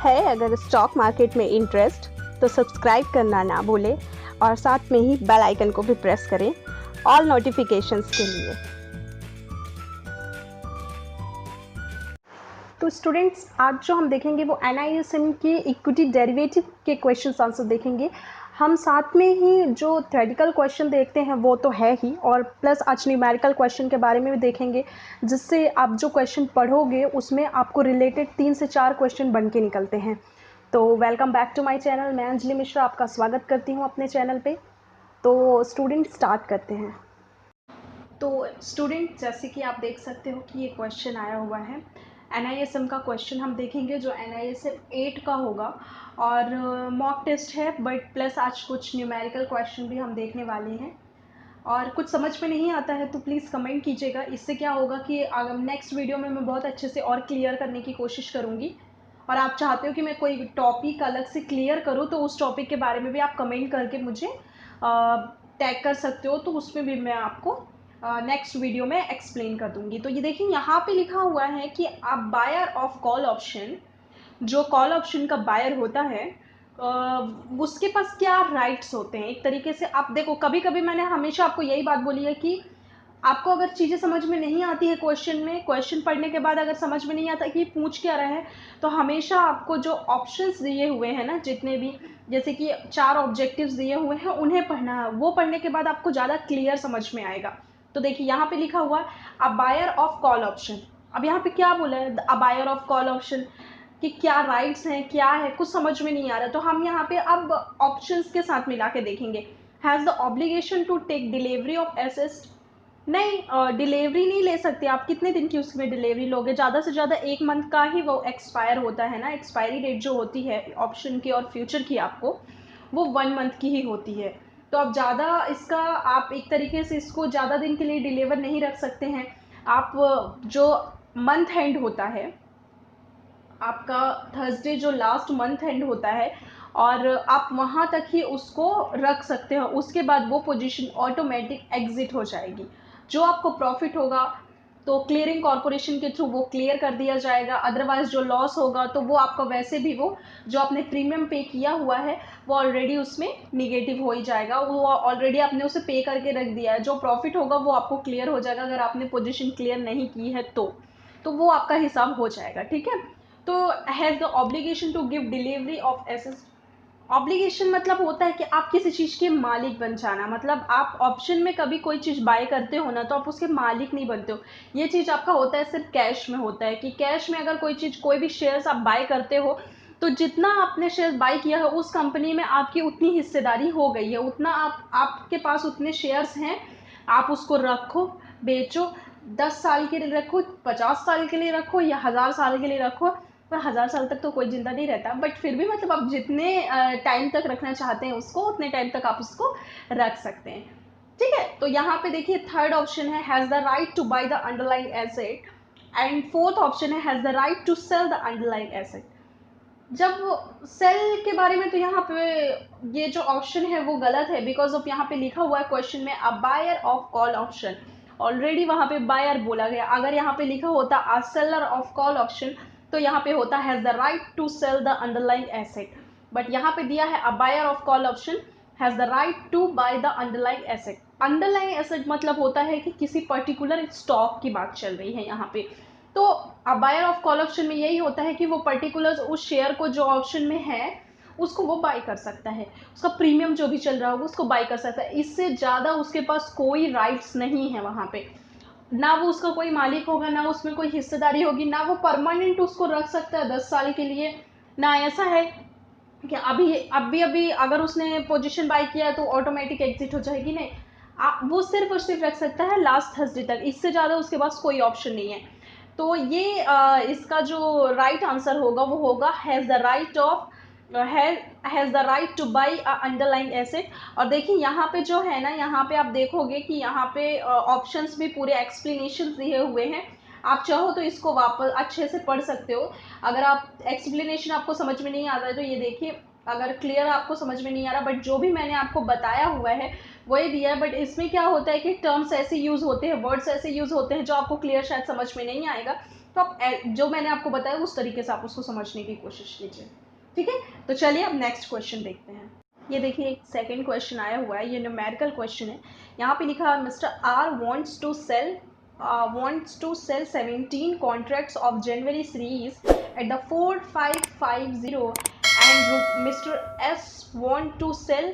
है अगर stock market में इंटरेस्ट तो सब्सक्राइब करना ना भूलें और साथ में ही बेल आइकन को भी प्रेस करें ऑल नोटिफिकेशंस के लिए। तो स्टूडेंट्स, आज जो हम देखेंगे वो NISM के इक्विटी डेरिवेटिव के क्वेश्चन आंसर देखेंगे। हम साथ में ही जो थ्योरेटिकल क्वेश्चन देखते हैं वो तो है ही, और प्लस आज न्यूमेरिकल क्वेश्चन के बारे में भी देखेंगे, जिससे आप जो क्वेश्चन पढ़ोगे उसमें आपको रिलेटेड 3 से 4 क्वेश्चन बन के निकलते हैं। तो welcome back to my channel. मैं अंजलि मिश्रा आपका स्वागत करती हूँ अपने चैनल पे। तो स्टूडेंट स्टार्ट करते हैं। तो स्टूडेंट, जैसे कि आप देख सकते हो कि ये क्वेश्चन आया हुआ है NISM का क्वेश्चन हम देखेंगे जो NISM 8 का होगा, और मॉक टेस्ट है बट प्लस आज कुछ न्यूमेरिकल क्वेश्चन भी हम देखने वाले हैं। और कुछ समझ में नहीं आता है तो प्लीज़ कमेंट कीजिएगा। इससे क्या होगा कि नेक्स्ट वीडियो में मैं बहुत अच्छे से और क्लियर करने की कोशिश करूँगी। और आप चाहते हो कि मैं कोई टॉपिक अलग से क्लियर करूँ तो उस टॉपिक के बारे में भी आप कमेंट करके मुझे टैग कर सकते हो, तो उसमें भी मैं आपको नेक्स्ट वीडियो में एक्सप्लेन कर दूंगी। तो ये देखिए, यहाँ पे लिखा हुआ है कि आप बायर ऑफ कॉल ऑप्शन, जो कॉल ऑप्शन का बायर होता है उसके पास क्या राइट्स होते हैं। एक तरीके से आप देखो, कभी कभी मैंने हमेशा आपको यही बात बोली है कि आपको अगर चीज़ें समझ में नहीं आती है क्वेश्चन में, क्वेश्चन पढ़ने के बाद अगर समझ में नहीं आता कि पूछ क्या रहा है, तो हमेशा आपको जो ऑप्शंस दिए हुए हैं ना, जितने भी जैसे कि 4 ऑब्जेक्टिव्स दिए हुए हैं उन्हें पढ़ना है। वो पढ़ने के बाद आपको ज़्यादा क्लियर समझ में आएगा। तो देखिए, यहाँ पे लिखा हुआ है a buyer of call option. अब यहाँ पे क्या बोला है, a buyer of call option, कि क्या राइट्स हैं, क्या है, कुछ समझ में नहीं आ रहा। तो हम यहाँ पे अब ऑप्शंस के साथ मिला के देखेंगे। Has the obligation to take delivery of assets. नहीं, डिलीवरी नहीं ले सकते आप। कितने दिन की उसमें डिलीवरी लोगे? ज़्यादा से ज़्यादा 1 मंथ का ही वो एक्सपायर होता है ना। एक्सपायरी डेट जो होती है ऑप्शन की और फ्यूचर की आपको, वो 1 मंथ की ही होती है। तो अब ज़्यादा इसका आप एक तरीके से इसको ज़्यादा दिन के लिए डिलीवर नहीं रख सकते हैं आप। जो मंथ एंड होता है आपका, थर्सडे जो लास्ट मंथ एंड होता है, और आप वहाँ तक ही उसको रख सकते हो। उसके बाद वो पोजीशन ऑटोमेटिक एग्जिट हो जाएगी। जो आपको प्रॉफिट होगा तो क्लियरिंग कॉरपोरेशन के थ्रू वो क्लियर कर दिया जाएगा। अदरवाइज जो लॉस होगा तो वो आपका वैसे भी, वो जो आपने प्रीमियम पे किया हुआ है वो ऑलरेडी उसमें निगेटिव हो ही जाएगा। वो ऑलरेडी आपने उसे पे करके रख दिया है। जो प्रॉफिट होगा वो आपको क्लियर हो जाएगा अगर आपने पोजीशन क्लियर नहीं की है तो वो आपका हिसाब हो जाएगा। ठीक है। तो has the obligation to give delivery of assets. Obligation मतलब होता है कि आप किसी चीज़ के मालिक बन जाना। मतलब आप ऑप्शन में कभी कोई चीज़ बाय करते हो ना, तो आप उसके मालिक नहीं बनते हो। ये चीज़ आपका होता है सिर्फ कैश में होता है, कि कैश में अगर कोई चीज़, कोई भी शेयर्स आप बाय करते हो तो जितना आपने शेयर्स बाय किया है उस कंपनी में आपकी उतनी हिस्सेदारी हो गई है, उतना आपके पास उतने शेयर्स हैं। आप उसको रखो, बेचो, 10 साल के लिए रखो, 50 साल के लिए रखो, या 1000 साल के लिए रखो। पर 1000 साल तक तो कोई जिंदा नहीं रहता, बट फिर भी मतलब आप जितने टाइम तक रखना चाहते हैं उसको, उतने टाइम तक आप उसको रख सकते हैं। ठीक है। तो यहाँ पे देखिए, थर्ड ऑप्शन है has the right to buy the underlying asset, and fourth option है has the right to sell the underlying asset. जब सेल के बारे में, तो यहाँ पे ये जो ऑप्शन है वो गलत है, बिकॉज ऑफ यहाँ पे लिखा हुआ है क्वेश्चन में a buyer of call option. Already वहाँ पे बायर बोला गया। अगर यहाँ पे लिखा होता a seller of call option तो यहाँ पे होता has the right to sell the underlying asset. But यहाँ पे दिया है a buyer of call option has the right to buy the underlying asset. Underlying asset मतलब होता है कि किसी पर्टिकुलर स्टॉक की बात चल रही है यहाँ पे। तो बायर ऑफ कॉल ऑप्शन में यही होता है कि वो पर्टिकुलर उस शेयर को जो ऑप्शन में है उसको वो बाय कर सकता है। उसका प्रीमियम जो भी चल रहा होगा उसको बाय कर सकता है। इससे ज़्यादा उसके पास कोई राइट्स नहीं है वहाँ पे। ना वो उसका कोई मालिक होगा, ना उसमें कोई हिस्सेदारी होगी, ना वो परमानेंट उसको रख सकता है 10 साल के लिए। ना ऐसा है कि अभी अगर उसने पोजीशन बाय किया तो ऑटोमेटिक एग्जिट हो जाएगी। नहीं, वो सिर्फ और सिर्फ रख सकता है लास्ट थर्सडे तक। इससे ज़्यादा उसके पास कोई ऑप्शन नहीं है। तो ये इसका जो राइट आंसर होगा वो होगा has the right of has the right two by a underlying asset. और देखिए यहाँ पे जो है ना, यहाँ पे आप देखोगे कि यहाँ पे ऑप्शंस भी पूरे एक्सप्लेनेशन दिए हुए हैं। आप चाहो तो इसको वापस अच्छे से पढ़ सकते हो। अगर आप एक्सप्लेनेशन आपको समझ में नहीं आता है तो ये देखिए, अगर क्लियर आपको समझ में नहीं आ रहा, बट जो भी मैंने आपको बताया हुआ है वही दिया है। बट इसमें क्या होता है कि टर्म्स ऐसे यूज़ होते हैं, वर्ड्स ऐसे यूज़ होते हैं जो आपको क्लियर शायद समझ में नहीं आएगा। तो आप जो मैंने आपको बताया उस तरीके से आप उसको समझने की कोशिश कीजिए, ठीक है। तो चलिए अब नेक्स्ट क्वेश्चन देखते हैं। ये देखिए एक सेकंड क्वेश्चन आया हुआ है, ये न्यूमेरिकल क्वेश्चन है। यहाँ पे लिखा है mister R wants to sell 17 contracts of January series at the 4550 and Mr. S want to sell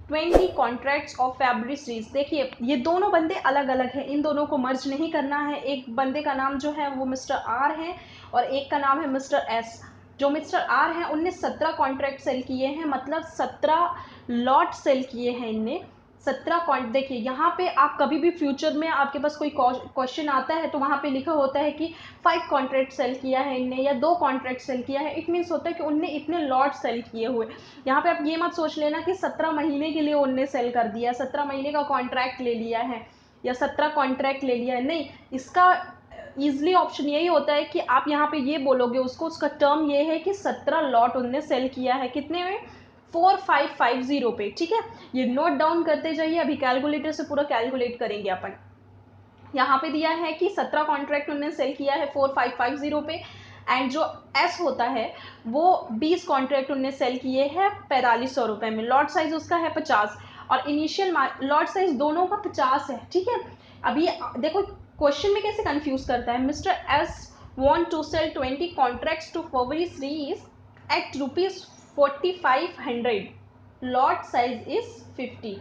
20 contracts of fabric series. देखिए ये दोनों बंदे अलग अलग हैं, इन दोनों को मर्ज नहीं करना है। एक बंदे का नाम जो है वो मिस्टर आर है और एक का नाम है मिस्टर एस। जो मिस्टर आर हैं उनने 17 कॉन्ट्रैक्ट सेल किए हैं, मतलब 17 लॉट सेल किए हैं इनने 17 देखिए यहाँ पे आप कभी भी फ्यूचर में आपके पास कोई क्वेश्चन आता है तो वहाँ पे लिखा होता है कि 5 कॉन्ट्रैक्ट सेल किया है इनने या 2 कॉन्ट्रैक्ट सेल किया है। इट मीन्स होता है कि उनने इतने लॉट सेल किए हुए। यहाँ पे आप ये मत सोच लेना कि 17 महीने के लिए उनने सेल कर दिया, 17 महीने का कॉन्ट्रैक्ट ले लिया है या 17 कॉन्ट्रैक्ट ले लिया है, नहीं। इसका ईजिली ऑप्शन यही होता है कि आप यहाँ पे ये बोलोगे उसको, उसका टर्म ये है कि 17 लॉट उनने सेल किया है। कितने में? 4550 पे, ठीक है। ये नोट डाउन करते जाइए, अभी कैलकुलेटर से पूरा कैलकुलेट करेंगे अपन। यहाँ पे दिया है कि 17 कॉन्ट्रैक्ट उन्होंने सेल किया है 4550 पे एंड जो एस होता है वो 20 कॉन्ट्रैक्ट उन्होंने सेल किए हैं 4500 रुपये में। लॉट साइज उसका है 50 और इनिशियल लॉट साइज दोनों का 50 है, ठीक है। अभी देखो क्वेश्चन में कैसे कंफ्यूज करता है। Mister S want to sell 20 contracts to February series at ₹4500, lot size is 50।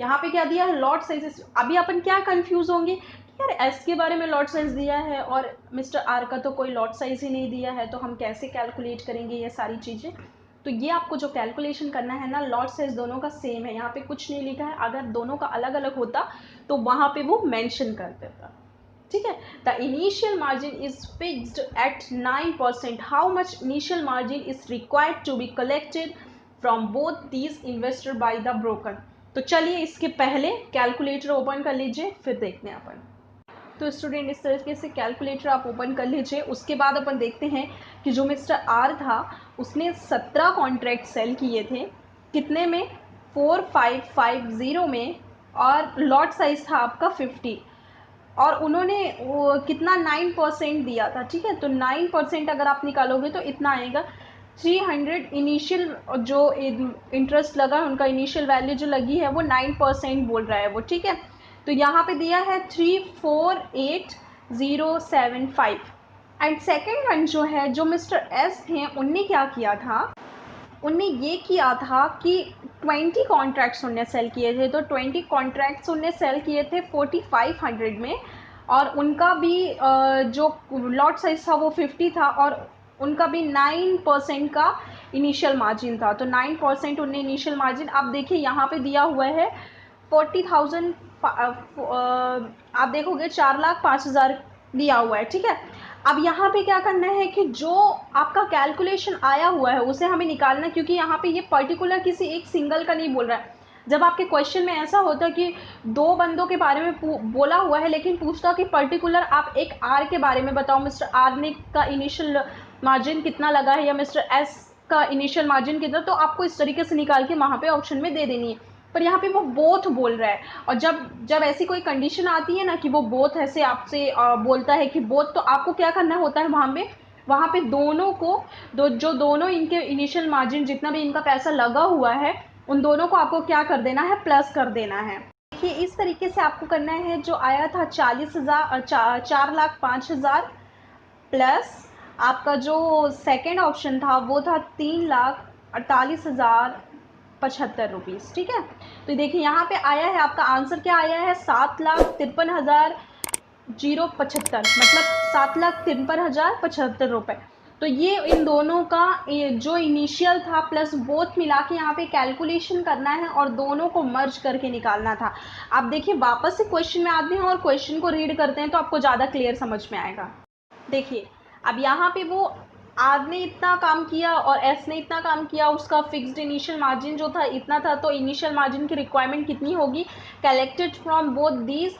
यहाँ पे क्या दिया है? Lot size. अभी अपन क्या कंफ्यूज होंगे कि यार एस के बारे में लॉट साइज दिया है और मिस्टर आर का तो कोई लॉट साइज ही नहीं दिया है, तो हम कैसे कैलकुलेट करेंगे ये सारी चीज़ें। तो ये आपको जो कैलकुलेशन करना है ना, लॉट साइज दोनों का सेम है, यहाँ पे कुछ नहीं लिखा है। अगर दोनों का अलग अलग होता तो वहाँ पे वो मेंशन कर देता, ठीक है। The initial margin is fixed at 9%। How much initial margin is required to be collected from both these investor by the broker. तो चलिए इसके पहले कैलकुलेटर ओपन कर लीजिए, फिर देखते हैं अपन। तो स्टूडेंट इस तरीके से कैलकुलेटर आप ओपन कर लीजिए। उसके बाद अपन देखते हैं कि जो मिस्टर आर था उसने 17 कॉन्ट्रैक्ट सेल किए थे, कितने में? 4550 में, और लॉट साइज था आपका 50 और उन्होंने वो कितना 9% दिया था, ठीक है। तो 9% अगर आप निकालोगे तो इतना आएगा 300। इनिशियल जो इंटरेस्ट लगा उनका इनिशियल वैल्यू जो लगी है वो 9% बोल रहा है वो, ठीक है। तो यहाँ पे दिया है 348075 एंड सेकेंड वन जो है जो मिस्टर एस हैं उनने क्या किया था, उनने ये किया था कि 20 कॉन्ट्रैक्ट्स उनने सेल किए थे। तो 20 कॉन्ट्रैक्ट्स उनने सेल किए थे 4500 में और उनका भी जो लॉट साइज था वो 50 था और उनका भी 9% का इनिशियल मार्जिन था। तो 9% उनने इनिशियल मार्जिन, आप देखिए यहाँ पे दिया हुआ है 40,000, आप देखोगे 4,05,000 दिया हुआ है, ठीक है। अब यहाँ पे क्या करना है कि जो आपका कैलकुलेशन आया हुआ है उसे हमें निकालना है, क्योंकि यहाँ पे ये पर्टिकुलर किसी एक सिंगल का नहीं बोल रहा है। जब आपके क्वेश्चन में ऐसा होता है कि 2 बंदों के बारे में बोला हुआ है लेकिन पूछता कि पर्टिकुलर आप एक आर के बारे में बताओ, मिस्टर आर ने का इनिशियल मार्जिन कितना लगा है या मिस्टर एस का इनिशियल मार्जिन कितना, तो आपको इस तरीके से निकाल के वहाँ पे ऑप्शन में दे देनी है। पर यहाँ पे वो बोथ बोल रहा है और जब ऐसी कोई कंडीशन आती है ना कि वो बोथ ऐसे आपसे बोलता है कि बोथ, तो आपको क्या करना होता है वहाँ पे दोनों को जो दोनों इनके इनिशियल मार्जिन जितना भी इनका पैसा लगा हुआ है उन दोनों को आपको क्या कर देना है? प्लस कर देना है। देखिए इस तरीके से आपको करना है। जो आया था 4,05,000 प्लस आपका जो सेकेंड ऑप्शन था वो था 3,48,075 रुपीज़, ठीक है। तो देखिए यहाँ पे आया है, आपका आंसर क्या आया है? 7,53,075, मतलब 7,53,075 रुपये। तो ये इन दोनों का जो इनिशियल था प्लस बोथ मिला के यहाँ पे कैलकुलेशन करना है और दोनों को मर्ज करके निकालना था। आप देखिए वापस से क्वेश्चन में आते हैं और क्वेश्चन को रीड करते हैं तो आपको ज़्यादा क्लियर समझ में आएगा। देखिए अब यहाँ पे वो आर ने इतना काम किया और एस ने इतना काम किया, उसका फिक्स्ड इनिशियल मार्जिन जो था इतना था, तो इनिशियल मार्जिन की रिक्वायरमेंट कितनी होगी? Collected from both these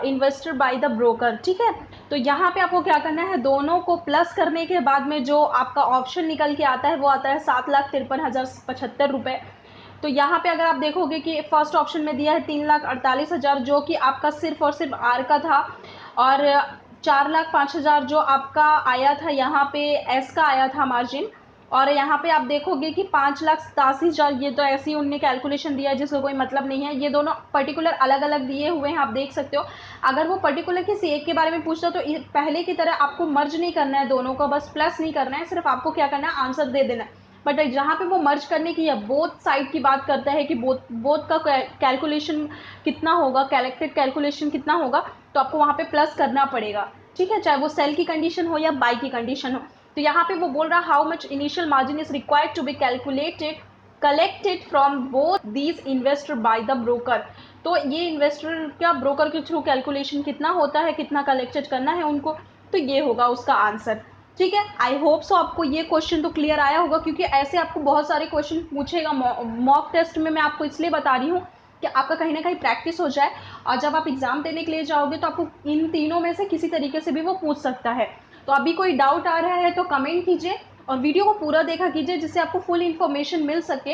investor by the broker, ठीक है। तो यहाँ पे आपको क्या करना है? दोनों को प्लस करने के बाद में जो आपका ऑप्शन निकल के आता है वो आता है 7,53,075 रुपये। तो यहाँ पे अगर आप देखोगे कि फर्स्ट ऑप्शन में दिया है 3,48,000 जो कि आपका सिर्फ और सिर्फ आर का था और 4,05,000 जो आपका आया था, यहाँ पे एस का आया था मार्जिन, और यहाँ पे आप देखोगे कि 5,87,000, ये तो ऐसे ही उनने कैलकुलेशन दिया है जिसका कोई मतलब नहीं है। ये दोनों पर्टिकुलर अलग अलग दिए हुए हैं, आप देख सकते हो। अगर वो पर्टिकुलर किसी एक के बारे में पूछता तो पहले की तरह आपको मर्ज नहीं करना है दोनों का, बस प्लस नहीं करना है, सिर्फ आपको क्या करना है, आंसर दे देना है। बट जहाँ पे वो मर्ज करने की या बोथ साइड की बात करता है कि बोथ का कैलकुलेशन कितना होगा, कलेक्टेड कैलकुलेशन कितना होगा, तो आपको वहाँ पे प्लस करना पड़ेगा, ठीक है, चाहे वो सेल की कंडीशन हो या बाई की कंडीशन हो। तो यहाँ पे वो बोल रहा how much initial margin is required to be calculated collected from both these investor by the broker. तो ये इन्वेस्टर क्या ब्रोकर के थ्रू कैलकुलेशन कितना होता है, कितना कलेक्टेड करना है उनको, तो ये होगा उसका आंसर, ठीक है। आई होप सो आपको ये क्वेश्चन तो क्लियर आया होगा, क्योंकि ऐसे आपको बहुत सारे क्वेश्चन पूछेगा मॉक टेस्ट में। मैं आपको इसलिए बता रही हूँ कि आपका कहीं ना कहीं प्रैक्टिस हो जाए, और जब आप एग्जाम देने के लिए जाओगे तो आपको इन तीनों में से किसी तरीके से भी वो पूछ सकता है। तो अभी कोई डाउट आ रहा है तो कमेंट कीजिए, और वीडियो को पूरा देखा कीजिए जिससे आपको फुल इन्फॉर्मेशन मिल सके।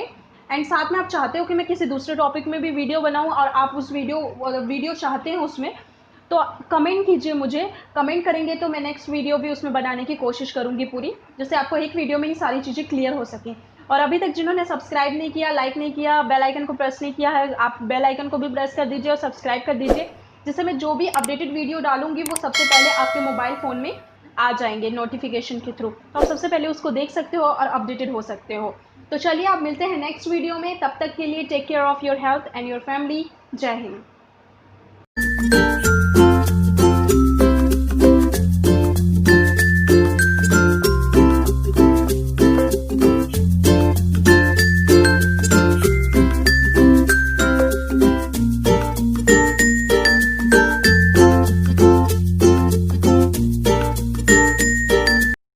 एंड साथ में आप चाहते हो कि मैं किसी दूसरे टॉपिक में भी वीडियो बनाऊं, और आप उस वीडियो चाहते हैं उसमें, तो कमेंट कीजिए मुझे। कमेंट करेंगे तो मैं नेक्स्ट वीडियो भी उसमें बनाने की कोशिश करूँगी पूरी, जिससे आपको एक वीडियो में ही सारी चीज़ें क्लियर हो सकें। और अभी तक जिन्होंने सब्सक्राइब नहीं किया, लाइक नहीं किया, बेल आइकन को प्रेस नहीं किया है, आप बेल आइकन को भी प्रेस कर दीजिए और सब्सक्राइब कर दीजिए, जिससे मैं जो भी अपडेटेड वीडियो डालूंगी वो सबसे पहले आपके मोबाइल फ़ोन में आ जाएंगे नोटिफिकेशन के थ्रू, तो आप सबसे पहले उसको देख सकते हो और अपडेटेड हो सकते हो। तो चलिए आप मिलते हैं नेक्स्ट वीडियो में, तब तक के लिए take care of your health and your family. जय हिंद।